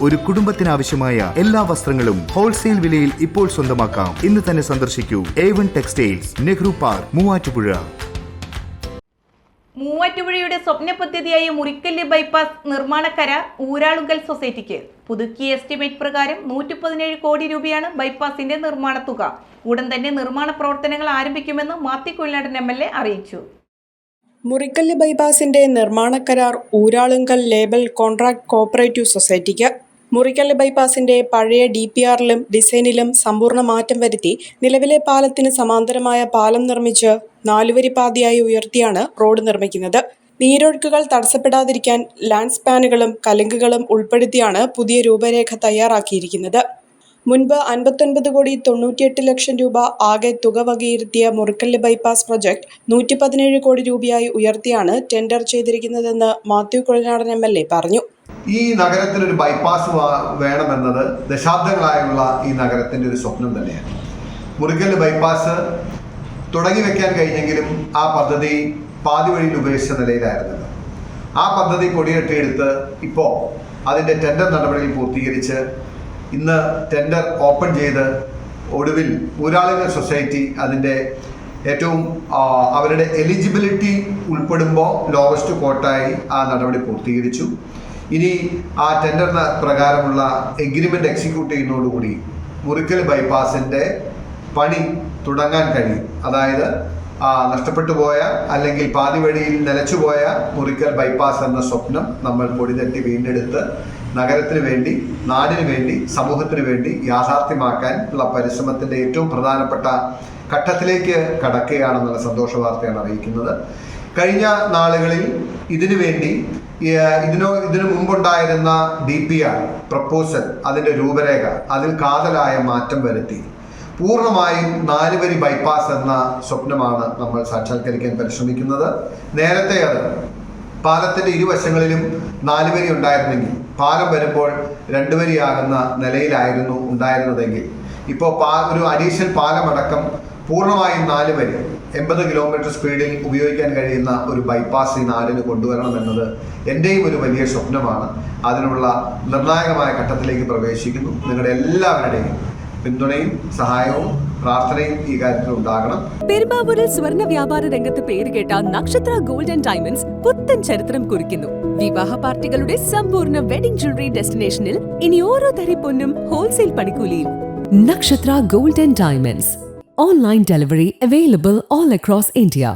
ഒരു കുടുംബത്തിനാവശ്യമായ എല്ലാ വസ്ത്രങ്ങളും ഹോൾസെയിൽ വിലയിൽ ഇപ്പോൾ സ്വന്തമാക്കാം. ഇന്ന് തന്നെ സന്ദർശിക്കൂ A1 textiles, Nehru park, Muvattupuzha. മൂവാറ്റുപുഴയുടെ സ്വപ്ന പദ്ധതിയായ മുറിക്കല്ല് ബൈപ്പാസ് നിർമ്മാണ കരാർ ഊരാളുങ്കൽ സൊസൈറ്റിക്ക്. പുതുക്കിയ എസ്റ്റിമേറ്റ് പ്രകാരം 117 കോടി രൂപയാണ് ബൈപ്പാസിന്റെ നിർമ്മാണ തുക. ഉടൻ തന്നെ നിർമ്മാണ പ്രവർത്തനങ്ങൾ ആരംഭിക്കുമെന്ന് മാത്യു കുഴൽനാടൻ MLA അറിയിച്ചു. മുറിക്കല്ല് ബൈപ്പാസിന്റെ നിർമ്മാണ കരാർ ഊരാളുങ്കൽ ലേബൽ കോൺട്രാക്ട് കോഓപ്പറേറ്റീവ് സൊസൈറ്റിക്ക്. മുറിക്കല്ല് ബൈപ്പാസിന്റെ പഴയ DPRലും ഡിസൈനിലും സമ്പൂർണ്ണ മാറ്റം വരുത്തി നിലവിലെ പാലത്തിന് സമാന്തരമായ പാലം നിർമ്മിച്ച് 4 വരി പാതയായി ഉയർത്തിയാണ് റോഡ് നിർമ്മിക്കുന്നത്. നീരൊഴുക്കുകൾ തടസ്സപ്പെടാതിരിക്കാൻ ലാൻഡ് സ്പാനുകളും കലുങ്കുകളും ഉൾപ്പെടുത്തിയാണ് പുതിയ രൂപരേഖ തയ്യാറാക്കിയിരിക്കുന്നത്. മുൻപ് 59 കോടി 98 ലക്ഷം രൂപ ആകെ തുക വകയിരുത്തിയ മുറിക്കല്ല് ബൈപ്പാസ് പ്രൊജക്ട് 117 കോടി രൂപയായി ഉയർത്തിയാണ് ടെൻഡർ ചെയ്തിരിക്കുന്നതെന്ന് മാത്യു കുഴൽനാടൻ MLA പറഞ്ഞു. ഈ നഗരത്തിനൊരു ബൈപ്പാസ് വേണമെന്നത് ദശാബ്ദങ്ങളായുള്ള ഈ നഗരത്തിൻ്റെ ഒരു സ്വപ്നം തന്നെയാണ്. മുറിക്കല്ല് ബൈപ്പാസ് തുടങ്ങി വെക്കാൻ കഴിഞ്ഞെങ്കിലും ആ പദ്ധതി പാതി വഴിയിൽ ഉപേക്ഷിച്ച നിലയിലായിരുന്നത്. ആ പദ്ധതി കൊടികെട്ടിയെടുത്ത് ഇപ്പോൾ അതിൻ്റെ ടെൻഡർ നടപടികൾ പൂർത്തീകരിച്ച് ഇന്ന് ടെൻഡർ ഓപ്പൺ ചെയ്ത് ഒടുവിൽ ഊരാളുങ്കൽ സൊസൈറ്റി അതിൻ്റെ ഏറ്റവും അവരുടെ എലിജിബിലിറ്റി ഉൾപ്പെടുമ്പോൾ ലോവസ്റ്റ് കോട്ടായി ആ നടപടി പൂർത്തീകരിച്ചു. ഇനി ആ ടെൻഡർ പ്രകാരമുള്ള എഗ്രിമെൻ്റ് എക്സിക്യൂട്ട് ചെയ്യുന്നതോടുകൂടി മുറിക്കൽ ബൈപ്പാസിൻ്റെ പണി തുടങ്ങാൻ കഴിയും. അതായത് നഷ്ടപ്പെട്ടു പോയ അല്ലെങ്കിൽ പാതി വഴിയിൽ നിലച്ചുപോയ മുറിക്കൽ ബൈപ്പാസ് എന്ന സ്വപ്നം നമ്മൾ പൊടിതട്ടി വീണ്ടെടുത്ത് നഗരത്തിന് വേണ്ടി, നാടിന് വേണ്ടി, സമൂഹത്തിന് വേണ്ടി യാഥാർത്ഥ്യമാക്കാൻ ഉള്ള പരിശ്രമത്തിൻ്റെ ഏറ്റവും പ്രധാനപ്പെട്ട ഘട്ടത്തിലേക്ക് കടക്കുകയാണെന്നുള്ള സന്തോഷ വാർത്തയാണ് അറിയിക്കുന്നത്. കഴിഞ്ഞ നാളുകളിൽ ഇതിനു വേണ്ടി ഇതിനു മുമ്പുണ്ടായിരുന്ന DPR പ്രപ്പോസൽ, അതിൻ്റെ രൂപരേഖ, അതിൽ കാതലായ മാറ്റം വരുത്തി പൂർണ്ണമായും 4 വരി ബൈപ്പാസ് എന്ന സ്വപ്നമാണ് നമ്മൾ സാക്ഷാത്കരിക്കാൻ പരിശ്രമിക്കുന്നത്. നേരത്തെ അത് പാലത്തിൻ്റെ ഇരുവശങ്ങളിലും 4 വരി ഉണ്ടായിരുന്നെങ്കിൽ പാലം വരുമ്പോൾ 2 വരിയാകുന്ന നിലയിലായിരുന്നു ഉണ്ടായിരുന്നതെങ്കിൽ ഇപ്പോൾ ഒരു അഡീഷണൽ പാലമടക്കം പൂർണ്ണമായും 4 വരി 80 കിലോമീറ്റർ സ്പീഡിൽ ഉപയോഗിക്കാൻ കഴിയുന്ന ഒരു ബൈപ്പാസ് ഈ നാടിന് കൊണ്ടുവരണമെന്നത് എൻ്റെയും ഒരു വലിയ സ്വപ്നമാണ്. അതിനുള്ള നിർണായകമായ ഘട്ടത്തിലേക്ക് പ്രവേശിക്കുന്നു. നിങ്ങളുടെ എല്ലാവരുടെയും പിന്തുണയും സഹായവും പ്രാർത്ഥനയും ഈ കാര്യത്തിൽ ഉണ്ടാകണം. പെരുമ്പാവൂരിൽ സ്വർണ്ണ വ്യാപാര രംഗത്ത് പേരുകേട്ട നക്ഷത്ര ഗോൾഡ് ആൻഡ് ഡയമണ്ട്സ് പുത്തൻ ചരിത്രം കുറിക്കുന്നു. വിവാഹ പാർട്ടികളുടെ സമ്പൂർണ്ണ വെഡിംഗ് ജ്വല്ലറി ഡെസ്റ്റിനേഷനിൽ ഇനി ഓരോ തരി പൊന്നും ഹോൾസെയിൽ പണിക്കൂലിയിൽ. നക്ഷത്ര gold and diamonds. Online delivery available all across India.